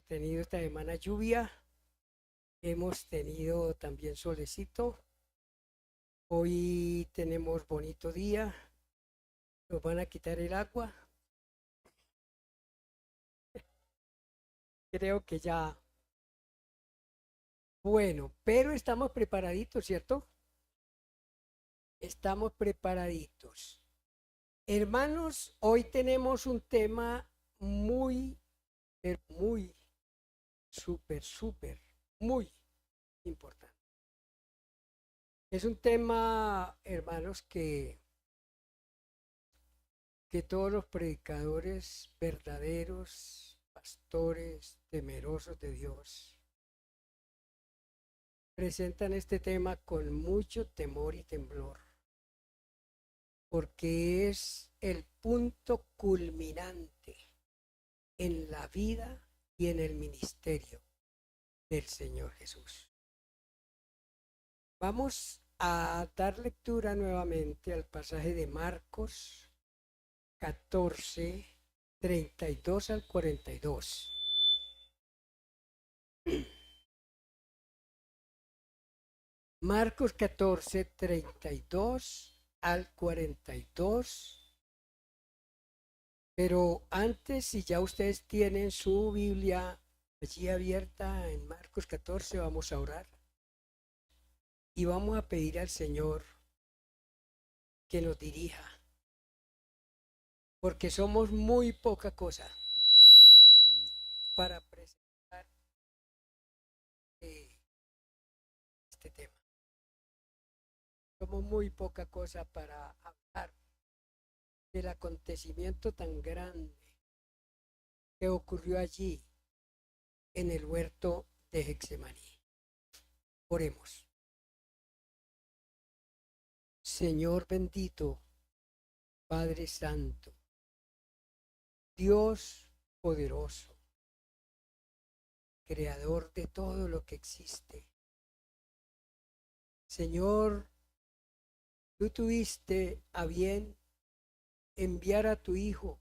tenido esta semana lluvia, hemos tenido también solecito. Hoy tenemos bonito día, nos van a quitar el agua. Creo que ya, bueno, pero estamos preparaditos, ¿cierto? Estamos preparaditos. Hermanos, hoy tenemos un tema muy, pero muy, súper, muy importante. Es un tema, hermanos, que todos los predicadores verdaderos, pastores temerosos de Dios, presentan este tema con mucho temor y temblor, porque es el punto culminante en la vida y en el ministerio del Señor Jesús. Vamos a dar lectura nuevamente al pasaje de Marcos 14, 32 al 42. Marcos 14, 32 al 42. Pero antes, si ya ustedes tienen su Biblia allí abierta en Marcos 14, vamos a orar y vamos a pedir al Señor que nos dirija, porque somos muy poca cosa para presentar este tema. Somos muy poca cosa para hablar del acontecimiento tan grande que ocurrió allí en el huerto de Getsemaní. Oremos. Señor bendito, Padre Santo, Dios poderoso, creador de todo lo que existe. Señor, tú tuviste a bien enviar a tu Hijo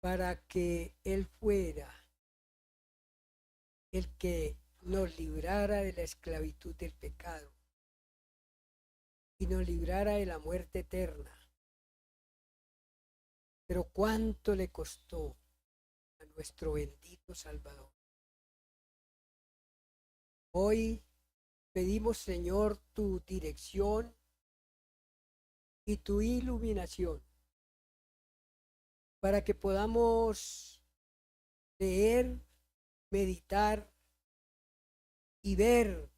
para que Él fuera el que nos librara de la esclavitud del pecado y nos librara de la muerte eterna. Pero cuánto le costó a nuestro bendito Salvador. Hoy pedimos, Señor, tu dirección y tu iluminación para que podamos leer, meditar y ver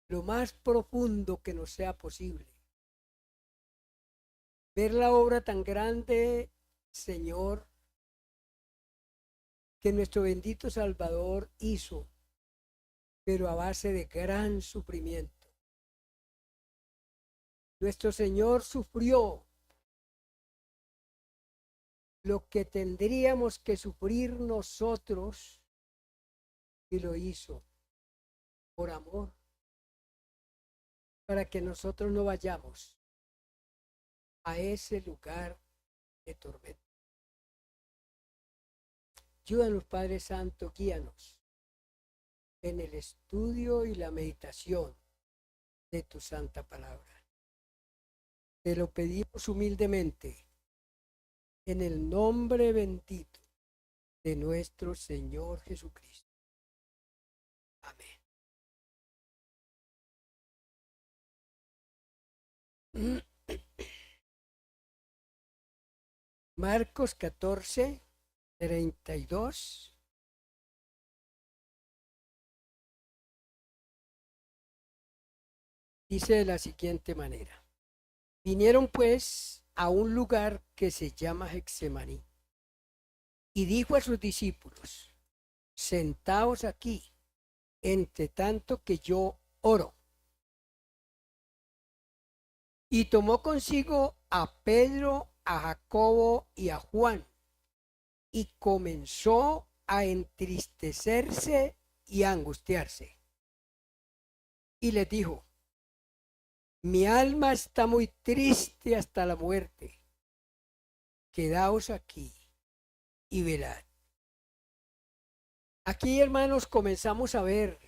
lo más profundo que nos sea posible. Ver la obra tan grande, Señor, que nuestro bendito Salvador hizo, pero a base de gran sufrimiento. Nuestro Señor sufrió lo que tendríamos que sufrir nosotros y lo hizo por amor, para que nosotros no vayamos a ese lugar de tormento. Ayúdanos, Padre Santo, guíanos en el estudio y la meditación de tu santa palabra. Te lo pedimos humildemente en el nombre bendito de nuestro Señor Jesucristo. Amén. Marcos 14, 32. Dice de la siguiente manera. Vinieron pues a un lugar que se llama Getsemaní y dijo a sus discípulos, sentaos aquí, entre tanto que yo oro. Y tomó consigo a Pedro, a Jacobo y a Juan, y comenzó a entristecerse y a angustiarse. Y les dijo, mi alma está muy triste hasta la muerte. Quedaos aquí y velad. Aquí, hermanos, comenzamos a ver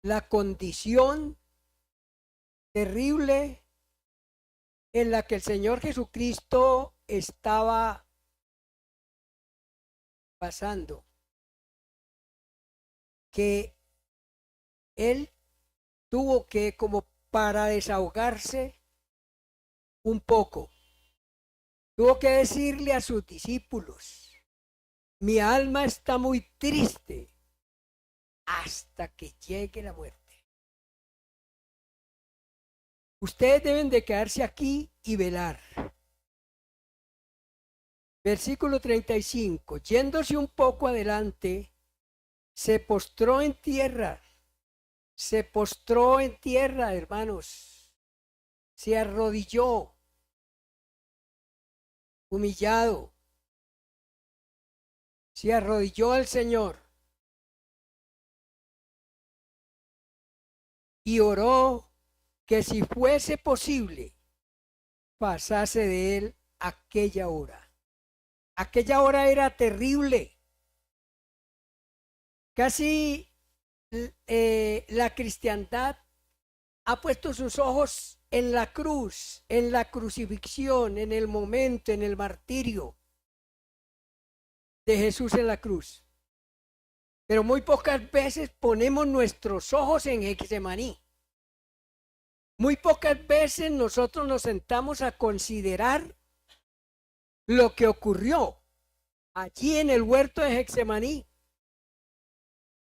la condición terrible en la que el Señor Jesucristo estaba pasando, que Él tuvo que, como para desahogarse un poco, tuvo que decirle a sus discípulos: mi alma está muy triste hasta que llegue la muerte. Ustedes deben de quedarse aquí y velar. Versículo 35. Yéndose un poco adelante, se postró en tierra. Se postró en tierra, hermanos. Se arrodilló, humillado. Se arrodilló al Señor y oró que si fuese posible pasase de él aquella hora. Aquella hora era terrible. Casi la cristiandad ha puesto sus ojos en la cruz, en la crucifixión, en el momento, en el martirio de Jesús en la cruz. Pero muy pocas veces ponemos nuestros ojos en Getsemaní. Muy pocas veces nosotros nos sentamos a considerar lo que ocurrió allí en el huerto de Getsemaní,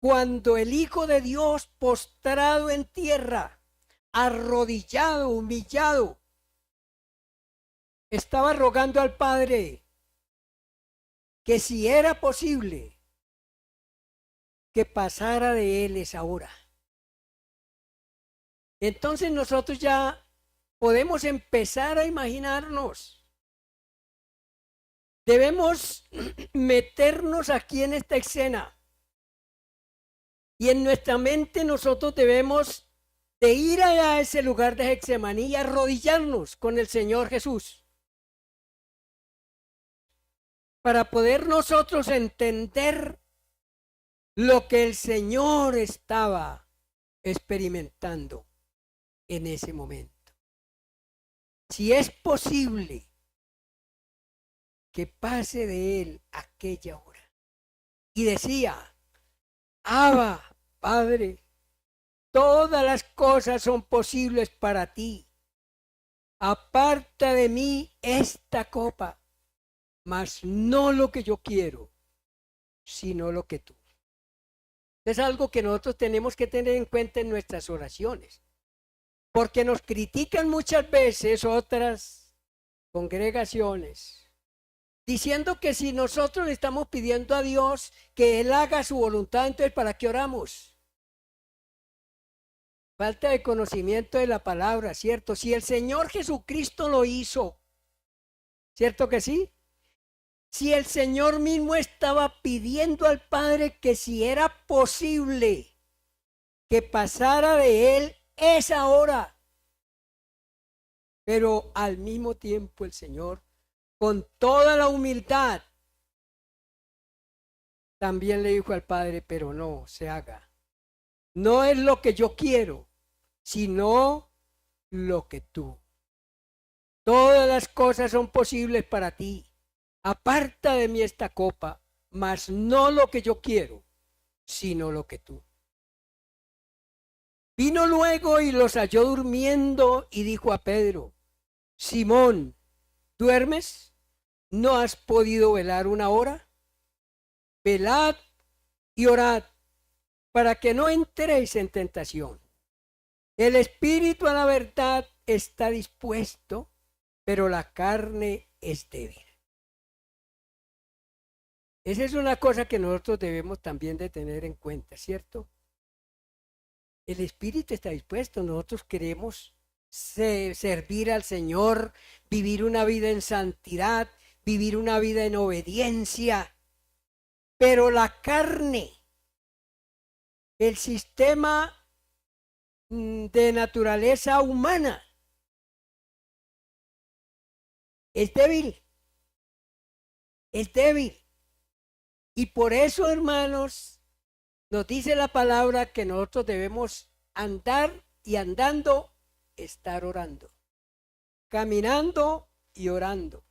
cuando el Hijo de Dios, postrado en tierra, arrodillado, humillado, estaba rogando al Padre que si era posible que pasara de él esa hora. Entonces nosotros ya podemos empezar a imaginarnos. Debemos meternos aquí en esta escena. Y en nuestra mente nosotros debemos de ir a ese lugar de Getsemaní y arrodillarnos con el Señor Jesús, para poder nosotros entender lo que el Señor estaba experimentando en ese momento. Si es posible que pase de él aquella hora. Y decía: Abba, Padre, todas las cosas son posibles para ti. Aparta de mí esta copa, mas no lo que yo quiero, sino lo que tú. Es algo que nosotros tenemos que tener en cuenta en nuestras oraciones, porque nos critican muchas veces otras congregaciones, diciendo que si nosotros le estamos pidiendo a Dios que Él haga su voluntad, entonces ¿para qué oramos? Falta de conocimiento de la palabra, ¿cierto? Si el Señor Jesucristo lo hizo, ¿cierto que sí? Si el Señor mismo estaba pidiendo al Padre que si era posible que pasara de él esa hora, pero al mismo tiempo el Señor, con toda la humildad, también le dijo al Padre: pero no se haga. No es lo que yo quiero, sino lo que tú. Todas las cosas son posibles para ti. Aparta de mí esta copa, mas no lo que yo quiero, sino lo que tú. Vino luego y los halló durmiendo y dijo a Pedro: Simón, ¿duermes? ¿No has podido velar una hora? Velad y orad, para que no entréis en tentación. El espíritu a la verdad está dispuesto, pero la carne es débil. Esa es una cosa que nosotros debemos también de tener en cuenta, ¿cierto? El espíritu está dispuesto, nosotros queremos servir al Señor, vivir una vida en santidad, vivir una vida en obediencia, pero la carne, el sistema de naturaleza humana, es débil. es débil. Y por eso, hermanos, nos dice la palabra que nosotros debemos andar y andando, estar orando, caminando y orando.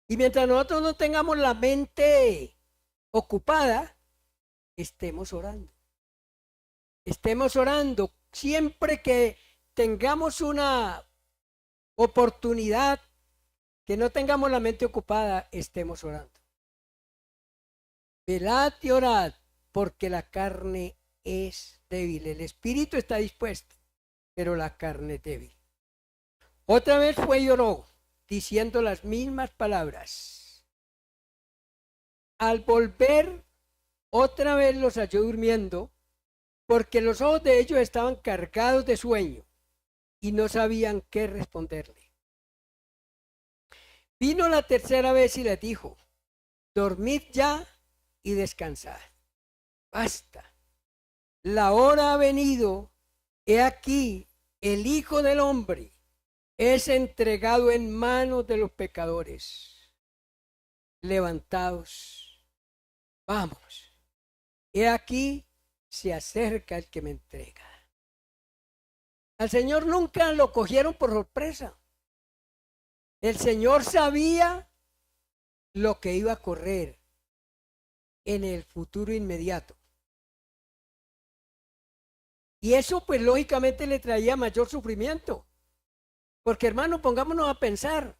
Y mientras nosotros no tengamos la mente ocupada, estemos orando. Estemos orando. Siempre que tengamos una oportunidad, que no tengamos la mente ocupada, estemos orando. Velad y orad, porque la carne es débil. El espíritu está dispuesto, pero la carne es débil. Otra vez fue y oró, diciendo las mismas palabras. Al volver, otra vez los halló durmiendo, porque los ojos de ellos estaban cargados de sueño y no sabían qué responderle. Vino la tercera vez y les dijo: dormid ya y descansad. Basta. La hora ha venido. He aquí, el Hijo del Hombre es entregado en manos de los pecadores. Levantaos, vamos. He aquí, se acerca el que me entrega. Al Señor nunca lo cogieron por sorpresa. El Señor sabía lo que iba a ocurrir en el futuro inmediato. Y eso pues lógicamente le traía mayor sufrimiento. Porque hermano, pongámonos a pensar,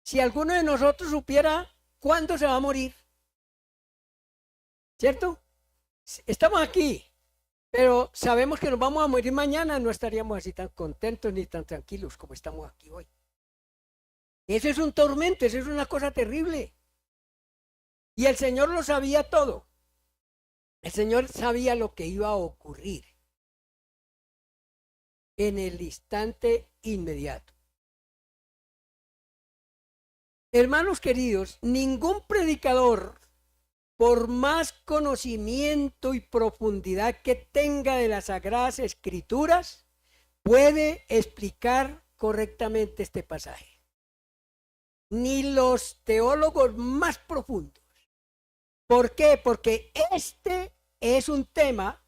si alguno de nosotros supiera cuándo se va a morir, ¿cierto? Estamos aquí, pero sabemos que nos vamos a morir mañana, no estaríamos así tan contentos ni tan tranquilos como estamos aquí hoy. Eso es un tormento, eso es una cosa terrible. Y el Señor lo sabía todo. El Señor sabía lo que iba a ocurrir en el instante inmediato. Hermanos queridos, ningún predicador, por más conocimiento y profundidad que tenga de las Sagradas Escrituras, puede explicar correctamente este pasaje. Ni los teólogos más profundos. ¿Por qué? Porque este es un tema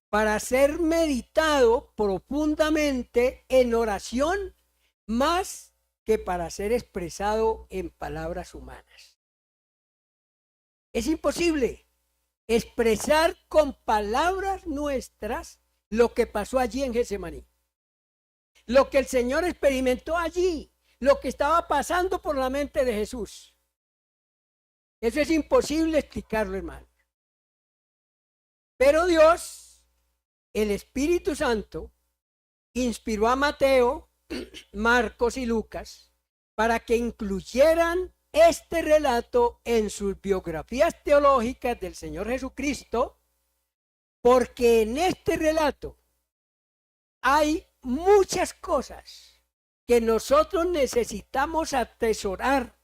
para ser meditado profundamente en oración, más que para ser expresado en palabras humanas. Es imposible expresar con palabras nuestras lo que pasó allí en Getsemaní, lo que el Señor experimentó allí, lo que estaba pasando por la mente de Jesús. Eso es imposible explicarlo, hermano. Pero Dios, el Espíritu Santo, inspiró a Mateo, Marcos y Lucas para que incluyeran este relato en sus biografías teológicas del Señor Jesucristo, porque en este relato hay muchas cosas que nosotros necesitamos atesorar,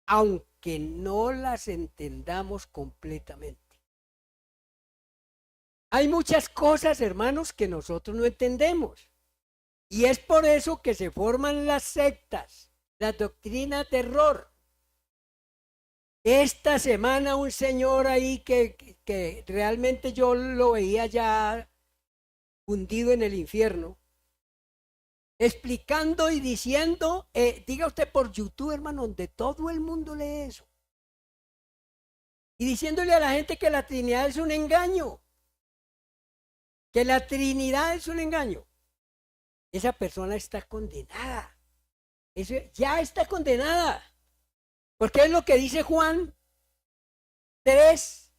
aunque no las entendamos completamente. Hay muchas cosas, hermanos, que nosotros no entendemos. Y es por eso que se forman las sectas, las doctrinas de error. Esta semana un señor ahí que realmente yo lo veía ya hundido en el infierno, explicando y diciendo, diga usted por YouTube, hermano, donde todo el mundo lee eso. Y diciéndole a la gente que la Trinidad es un engaño. Que la Trinidad es un engaño. Esa persona está condenada. Eso ya está condenada. Porque es lo que dice Juan 3,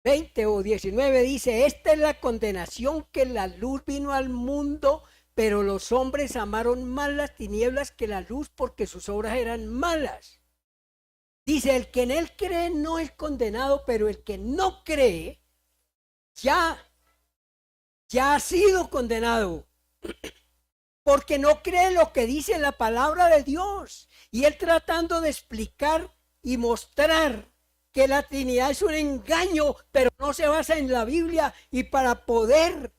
20 o 19. Dice, esta es la condenación, que la luz vino al mundo, pero los hombres amaron más las tinieblas que la luz, porque sus obras eran malas. Dice, el que en él cree no es condenado, pero el que no cree ya ha sido condenado, porque no cree lo que dice la palabra de Dios. Y él tratando de explicar y mostrar que la Trinidad es un engaño, pero no se basa en la Biblia, y para poder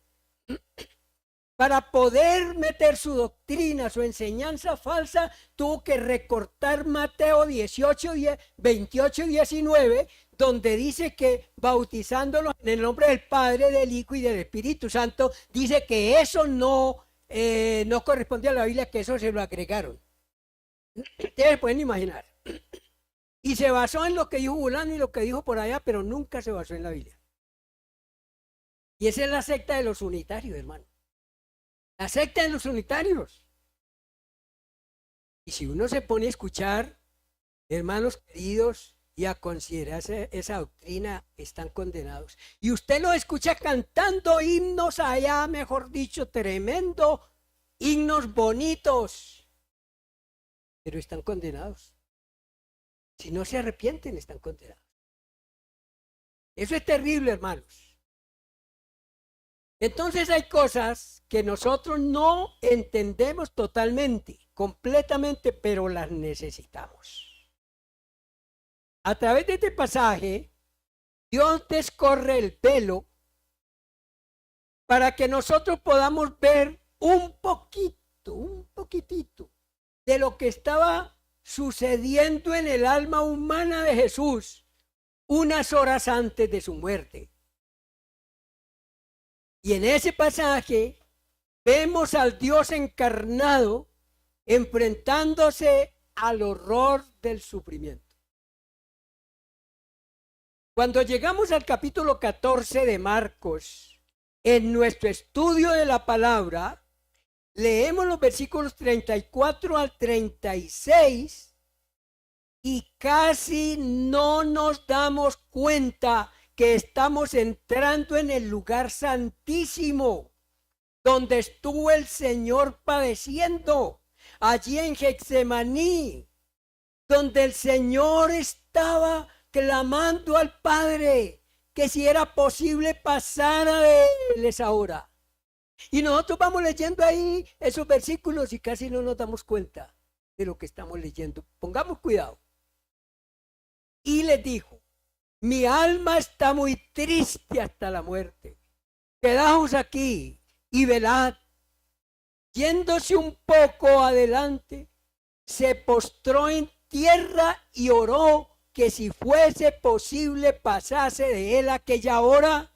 Para poder meter su doctrina, su enseñanza falsa, tuvo que recortar Mateo 18, 28 y 19, donde dice que bautizándolos en el nombre del Padre, del Hijo y del Espíritu Santo, dice que eso no corresponde a la Biblia, que eso se lo agregaron. Ustedes pueden imaginar. Y se basó en lo que dijo Bulano y lo que dijo por allá, pero nunca se basó en la Biblia. Y esa es la secta de los unitarios, hermano. La secta de los unitarios. Y si uno se pone a escuchar, hermanos queridos, y a considerar esa doctrina, están condenados. Y usted lo escucha cantando himnos allá, mejor dicho, tremendo, himnos bonitos, pero están condenados. Si no se arrepienten, están condenados. Eso es terrible, hermanos. Entonces hay cosas que nosotros no entendemos totalmente, completamente, pero las necesitamos. A través de este pasaje, Dios descorre el velo para que nosotros podamos ver un poquitito de lo que estaba sucediendo en el alma humana de Jesús unas horas antes de su muerte. Y en ese pasaje vemos al Dios encarnado enfrentándose al horror del sufrimiento. Cuando llegamos al capítulo 14 de Marcos, en nuestro estudio de la palabra, leemos los versículos 34 al 36 y casi no nos damos cuenta que estamos entrando en el lugar santísimo, donde estuvo el Señor padeciendo, allí en Getsemaní, donde el Señor estaba clamando al Padre, que si era posible pasara de él esa hora. Y nosotros vamos leyendo ahí esos versículos y casi no nos damos cuenta de lo que estamos leyendo. Pongamos cuidado. Y les dijo: mi alma está muy triste hasta la muerte. Quedaos aquí y velad. Yéndose un poco adelante, se postró en tierra y oró que si fuese posible pasase de él aquella hora,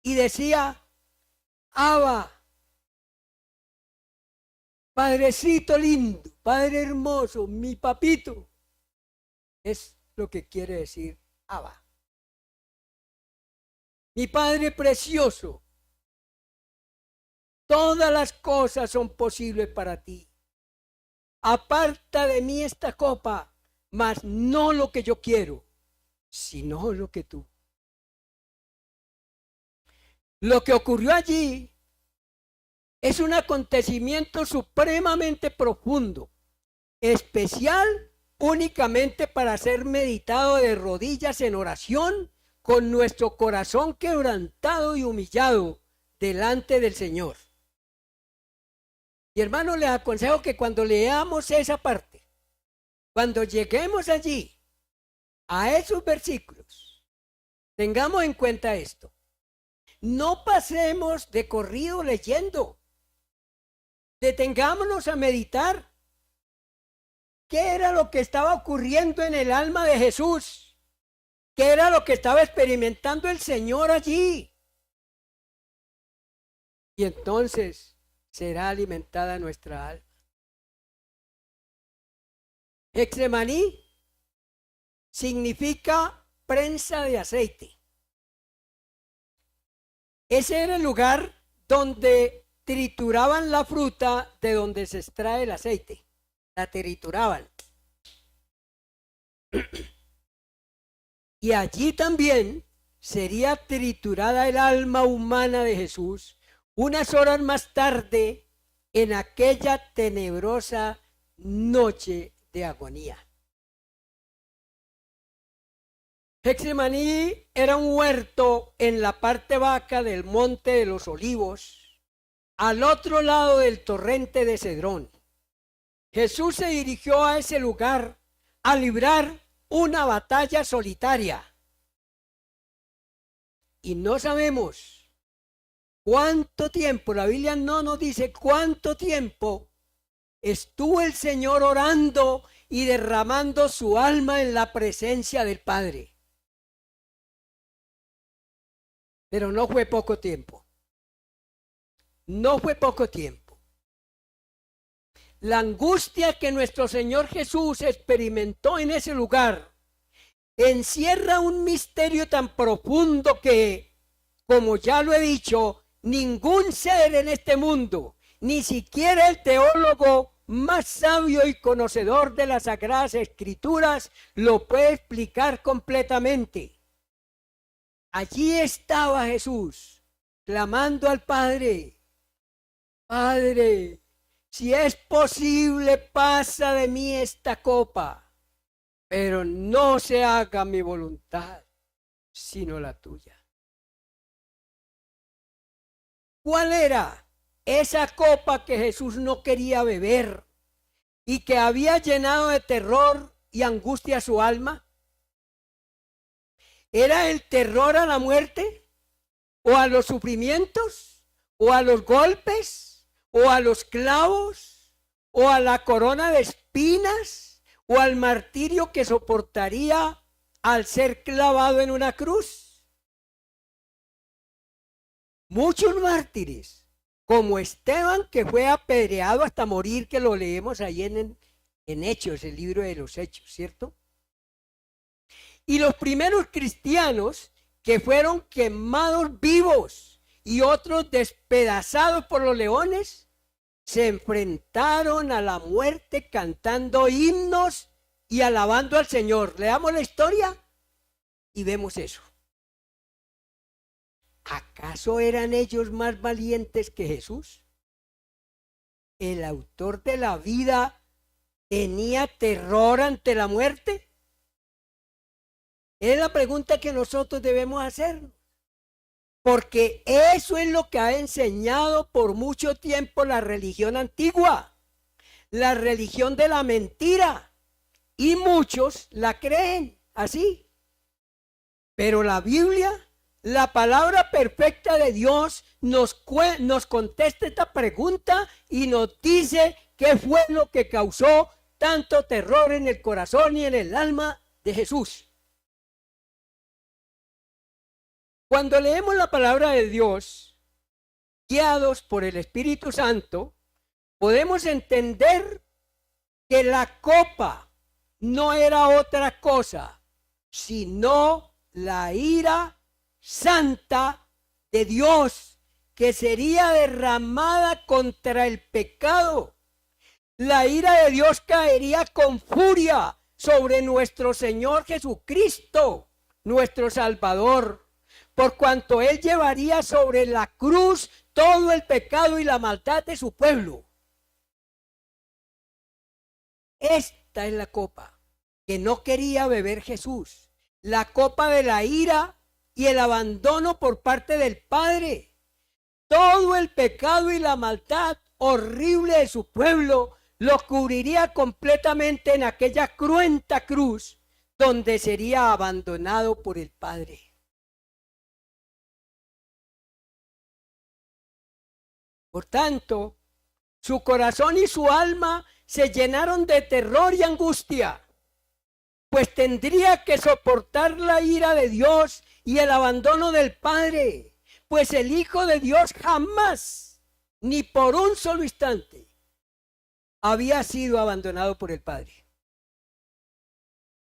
y decía: Abba, Padrecito lindo, Padre hermoso, mi papito. Es lo que quiere decir Abba. Mi Padre precioso, todas las cosas son posibles para ti. Aparta de mí esta copa, mas no lo que yo quiero, sino lo que tú. Lo que ocurrió allí es un acontecimiento supremamente profundo, especial únicamente para ser meditado de rodillas en oración, con nuestro corazón quebrantado y humillado delante del Señor. Y hermano, les aconsejo que cuando leamos esa parte, cuando lleguemos allí, a esos versículos, tengamos en cuenta esto. No pasemos de corrido leyendo. Detengámonos a meditar. ¿Qué era lo que estaba ocurriendo en el alma de Jesús? ¿Qué era lo que estaba experimentando el Señor allí? Y entonces será alimentada nuestra alma. Getsemaní significa prensa de aceite. Ese era el lugar donde trituraban la fruta de donde se extrae el aceite. La trituraban. Y allí también sería triturada el alma humana de Jesús unas horas más tarde, en aquella tenebrosa noche de agonía. Getsemaní era un huerto en la parte baja del Monte de los Olivos, al otro lado del torrente de Cedrón. Jesús se dirigió a ese lugar a librar una batalla solitaria. Y no sabemos ¿Cuánto tiempo? La Biblia no nos dice cuánto tiempo estuvo el Señor orando y derramando su alma en la presencia del Padre. Pero no fue poco tiempo. No fue poco tiempo. La angustia que nuestro Señor Jesús experimentó en ese lugar encierra un misterio tan profundo que, como ya lo he dicho, ningún ser en este mundo, ni siquiera el teólogo más sabio y conocedor de las Sagradas Escrituras, lo puede explicar completamente. Allí estaba Jesús, clamando al Padre: Padre, si es posible, pasa de mí esta copa, pero no se haga mi voluntad, sino la tuya. ¿Cuál era esa copa que Jesús no quería beber y que había llenado de terror y angustia su alma? ¿Era el terror a la muerte? ¿O a los sufrimientos? ¿O a los golpes? ¿O a los clavos? ¿O a la corona de espinas? ¿O al martirio que soportaría al ser clavado en una cruz? Muchos mártires, como Esteban, que fue apedreado hasta morir, que lo leemos ahí en Hechos, el libro de los Hechos, ¿cierto? Y los primeros cristianos que fueron quemados vivos y otros despedazados por los leones, se enfrentaron a la muerte cantando himnos y alabando al Señor. Leamos la historia y vemos eso. ¿Acaso eran ellos más valientes que Jesús? ¿El autor de la vida tenía terror ante la muerte? Es la pregunta que nosotros debemos hacer, porque eso es lo que ha enseñado por mucho tiempo la religión antigua, la religión de la mentira, y muchos la creen así. Pero la Biblia, la palabra perfecta de Dios, nos contesta esta pregunta y nos dice qué fue lo que causó tanto terror en el corazón y en el alma de Jesús. Cuando leemos la palabra de Dios, guiados por el Espíritu Santo, podemos entender que la copa no era otra cosa, sino la ira santa de Dios, que sería derramada contra el pecado. La ira de Dios caería con furia sobre nuestro Señor Jesucristo, nuestro Salvador, por cuanto Él llevaría sobre la cruz todo el pecado y la maldad de su pueblo. Esta es la copa que no quería beber Jesús, la copa de la ira y el abandono por parte del Padre. Todo el pecado y la maldad horrible de su pueblo lo cubriría completamente en aquella cruenta cruz donde sería abandonado por el Padre. Por tanto, su corazón y su alma se llenaron de terror y angustia, pues tendría que soportar la ira de Dios y el abandono del Padre, pues el Hijo de Dios jamás, ni por un solo instante, había sido abandonado por el Padre.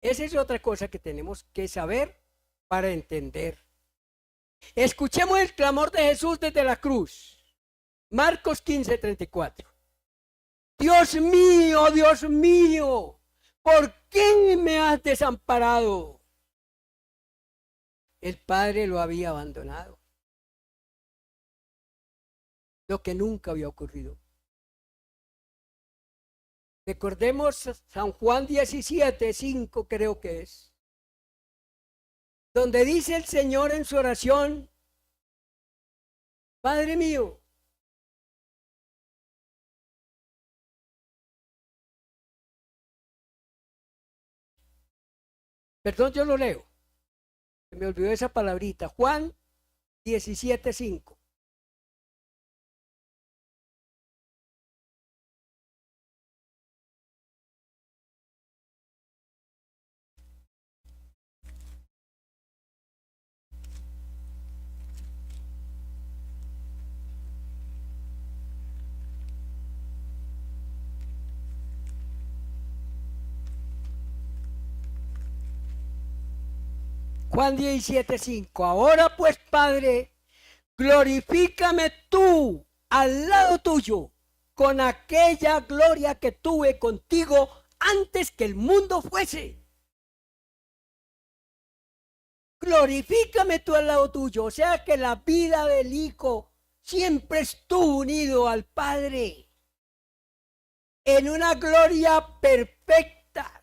Esa es otra cosa que tenemos que saber para entender. Escuchemos el clamor de Jesús desde la cruz. Marcos 15:34. Dios mío, ¿por qué me has desamparado? El Padre lo había abandonado, lo que nunca había ocurrido. Recordemos San Juan 17:5, creo que es, donde dice el Señor en su oración: Padre mío, perdón, yo lo leo, me olvidó esa palabrita, Juan 17:5. Juan 17:5. Ahora pues, Padre, glorifícame tú al lado tuyo con aquella gloria que tuve contigo antes que el mundo fuese. Glorifícame tú al lado tuyo. O sea que la vida del Hijo siempre estuvo unido al Padre en una gloria perfecta,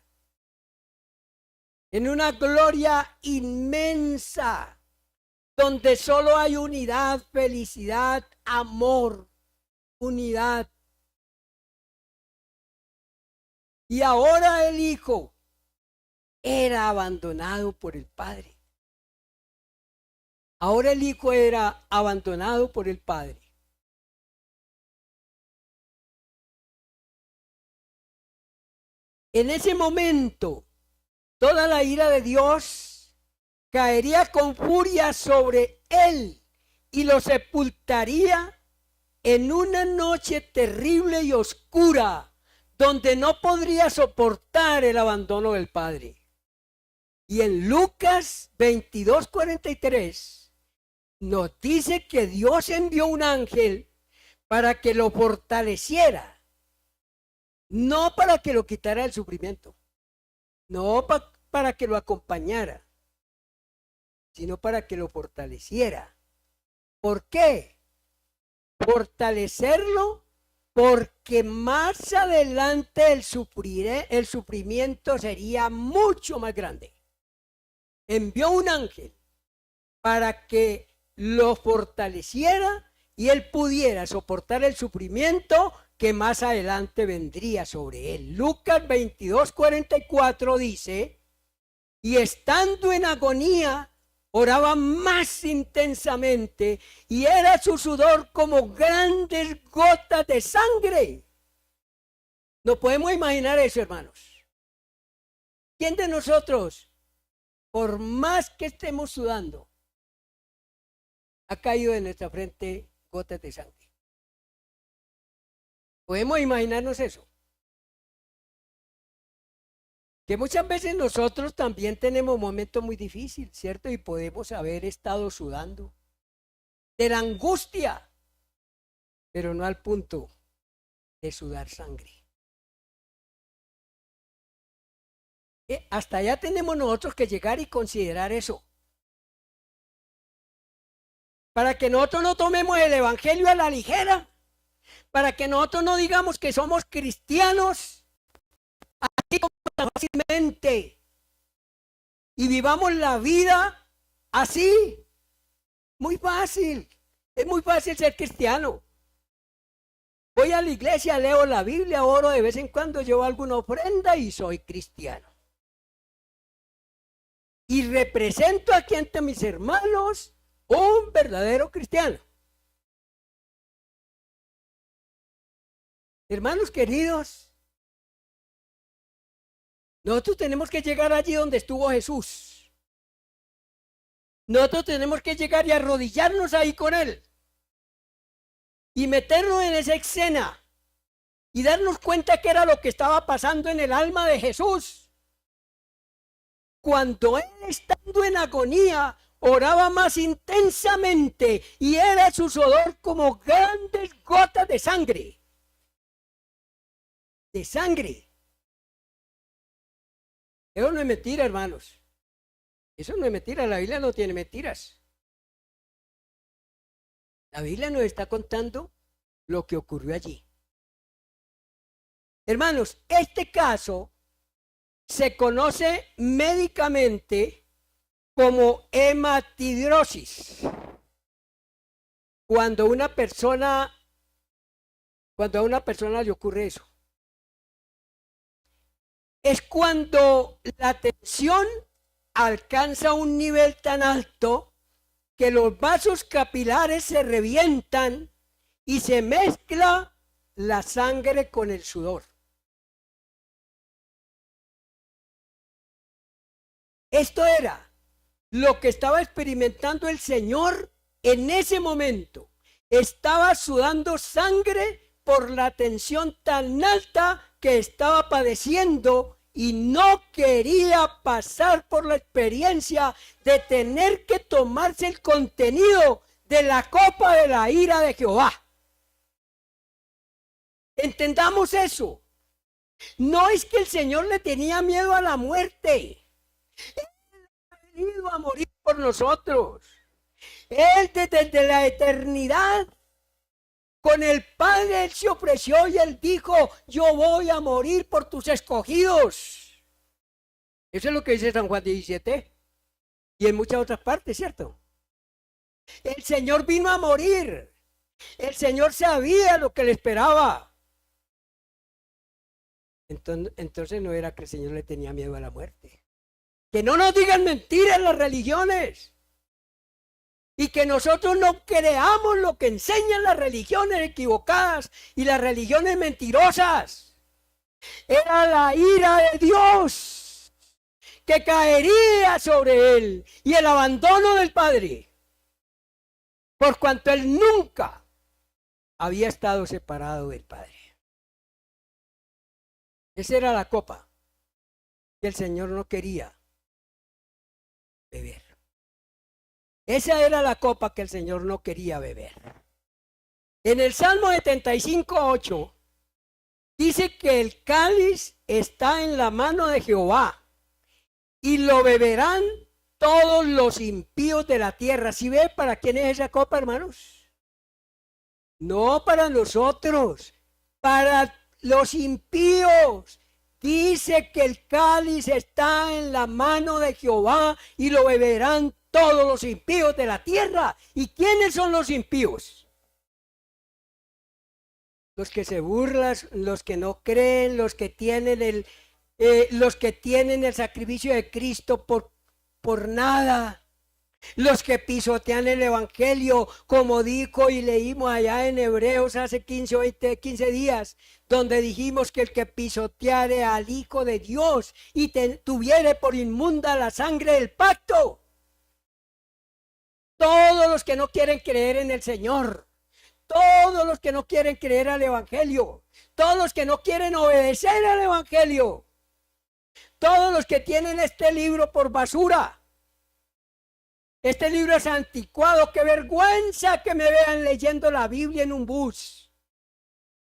en una gloria inmensa, donde solo hay unidad, felicidad, amor, unidad. Y ahora el Hijo era abandonado por el Padre. Ahora el Hijo era abandonado por el Padre. En ese momento, toda la ira de Dios caería con furia sobre él y lo sepultaría en una noche terrible y oscura, donde no podría soportar el abandono del Padre. Y en Lucas 22:43 nos dice que Dios envió un ángel para que lo fortaleciera, no para que lo quitara el sufrimiento, no para que lo acompañara, sino para que lo fortaleciera. ¿Por qué? Fortalecerlo porque más adelante el sufrimiento sería mucho más grande. Envió un ángel para que lo fortaleciera y él pudiera soportar el sufrimiento que más adelante vendría sobre él. Lucas 22:44 dice, y estando en agonía, oraba más intensamente y era su sudor como grandes gotas de sangre. No podemos imaginar eso, hermanos. ¿Quién de nosotros, por más que estemos sudando, ha caído de nuestra frente gotas de sangre? ¿Podemos imaginarnos eso? Que muchas veces nosotros también tenemos momentos muy difíciles, ¿cierto? Y podemos haber estado sudando de la angustia, pero no al punto de sudar sangre. Hasta allá tenemos nosotros que llegar y considerar eso. Para que nosotros no tomemos el evangelio a la ligera, para que nosotros no digamos que somos cristianos así como tan fácilmente y vivamos la vida así. Muy fácil, es muy fácil ser cristiano. Voy a la iglesia, leo la Biblia, oro de vez en cuando, llevo alguna ofrenda y soy cristiano. Y represento aquí ante mis hermanos un verdadero cristiano. Hermanos queridos, nosotros tenemos que llegar allí donde estuvo Jesús. Nosotros tenemos que llegar y arrodillarnos ahí con él. Y meternos en esa escena. Y darnos cuenta que era lo que estaba pasando en el alma de Jesús. Cuando él, estando en agonía, oraba más intensamente y era su sudor como grandes gotas de sangre. De sangre. Eso no es mentira, hermanos. Eso no es mentira. La Biblia no tiene mentiras. La Biblia nos está contando lo que ocurrió allí. Hermanos, este caso se conoce médicamente como hematidrosis. Cuando a una persona le ocurre eso. Es cuando la tensión alcanza un nivel tan alto que los vasos capilares se revientan y se mezcla la sangre con el sudor. Esto era lo que estaba experimentando el Señor en ese momento. Estaba sudando sangre por la tensión tan alta que estaba padeciendo y no quería pasar por la experiencia de tener que tomarse el contenido de la copa de la ira de Jehová. Entendamos eso. No es que el Señor le tenía miedo a la muerte. Él ha venido a morir por nosotros. Él desde la eternidad con el Padre él se ofreció y él dijo, yo voy a morir por tus escogidos. Eso es lo que dice San Juan 17 y en muchas otras partes, ¿cierto? El Señor vino a morir. El Señor sabía lo que le esperaba. Entonces no era que el Señor le tenía miedo a la muerte. Que no nos digan mentiras las religiones. Y que nosotros no creamos lo que enseñan las religiones equivocadas y las religiones mentirosas. Era la ira de Dios que caería sobre él y el abandono del Padre. Por cuanto él nunca había estado separado del Padre. Esa era la copa que el Señor no quería beber. Esa era la copa que el Señor no quería beber. En el Salmo 75:8 dice que el cáliz está en la mano de Jehová y lo beberán todos los impíos de la tierra. ¿Sí ve para quién es esa copa, hermanos? No para nosotros, para los impíos. Dice que el cáliz está en la mano de Jehová y lo beberán todos los impíos de la tierra. ¿Y quiénes son los impíos? Los que se burlan, los que no creen, los que tienen el sacrificio de Cristo por nada. Los que pisotean el evangelio, como dijo y leímos allá en Hebreos hace 15 días, donde dijimos que el que pisoteare al Hijo de Dios y tuviere por inmunda la sangre del pacto. Todos los que no quieren creer en el Señor, todos los que no quieren creer al evangelio, todos los que no quieren obedecer al evangelio, todos los que tienen este libro por basura. Este libro es anticuado, qué vergüenza que me vean leyendo la Biblia en un bus,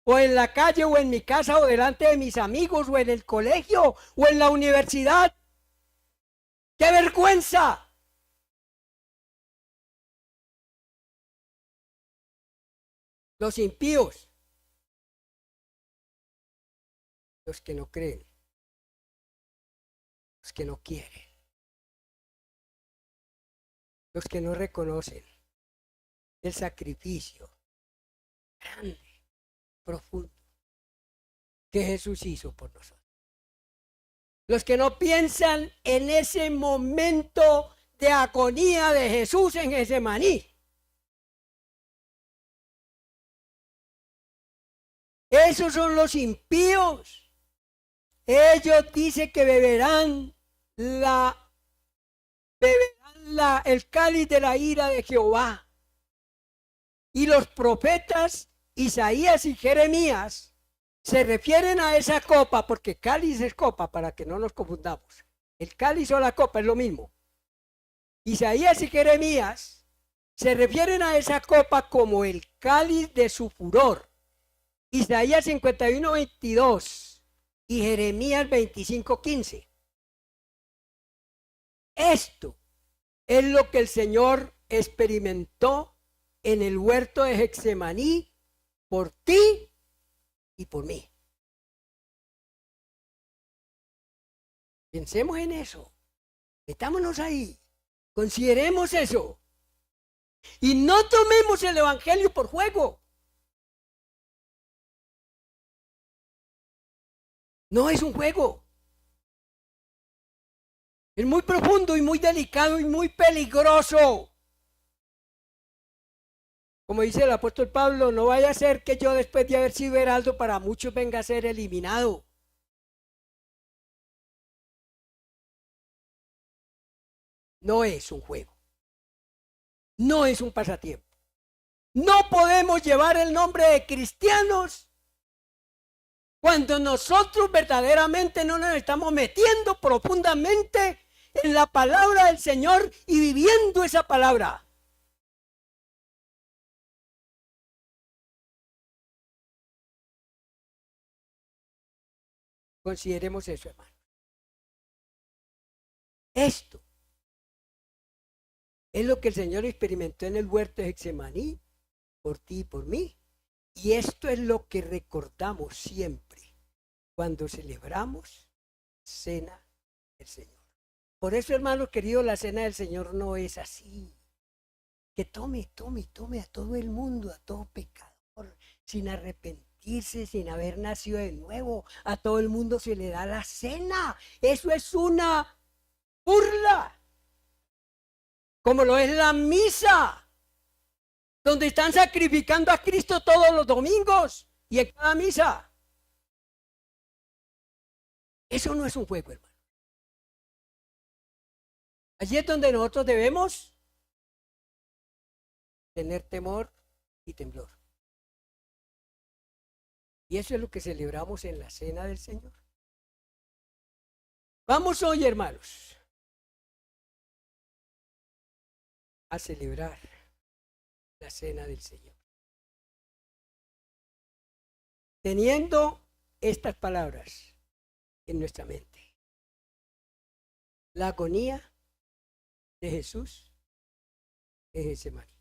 o en la calle, o en mi casa, o delante de mis amigos, o en el colegio, o en la universidad. ¡Qué vergüenza! Los impíos, los que no creen, los que no quieren, los que no reconocen el sacrificio grande, profundo, que Jesús hizo por nosotros. Los que no piensan en ese momento de agonía de Jesús en Getsemaní. Esos son los impíos. Ellos dicen que beberán el cáliz de la ira de Jehová. Y los profetas Isaías y Jeremías se refieren a esa copa, porque cáliz es copa, para que no nos confundamos. El cáliz o la copa es lo mismo. Isaías y Jeremías se refieren a esa copa como el cáliz de su furor. Isaías 51:22 y Jeremías 25:15. Esto es lo que el Señor experimentó en el huerto de Getsemaní por ti y por mí. Pensemos en eso. Metámonos ahí. Consideremos eso. Y no tomemos el evangelio por juego. No es un juego. Es muy profundo y muy delicado y muy peligroso. Como dice el apóstol Pablo, no vaya a ser que yo después de haber sido heraldo para muchos venga a ser eliminado. No es un juego. No es un pasatiempo. No podemos llevar el nombre de cristianos Cuando nosotros verdaderamente no nos estamos metiendo profundamente en la palabra del Señor y viviendo esa palabra. Consideremos eso, hermano. Esto es lo que el Señor experimentó en el huerto de Getsemaní, por ti y por mí. Y esto es lo que recordamos siempre cuando celebramos cena del Señor. Por eso, hermanos queridos, la cena del Señor no es así. Que tome a todo el mundo, a todo pecador, sin arrepentirse, sin haber nacido de nuevo. A todo el mundo se le da la cena. Eso es una burla. Como lo es la misa, donde están sacrificando a Cristo todos los domingos y en cada misa. Eso no es un juego, hermano. Allí es donde nosotros debemos tener temor y temblor. Y eso es lo que celebramos en la cena del Señor. Vamos hoy, hermanos, a celebrar la cena del Señor, teniendo estas palabras en nuestra mente. La agonía de Jesús en Getsemaní.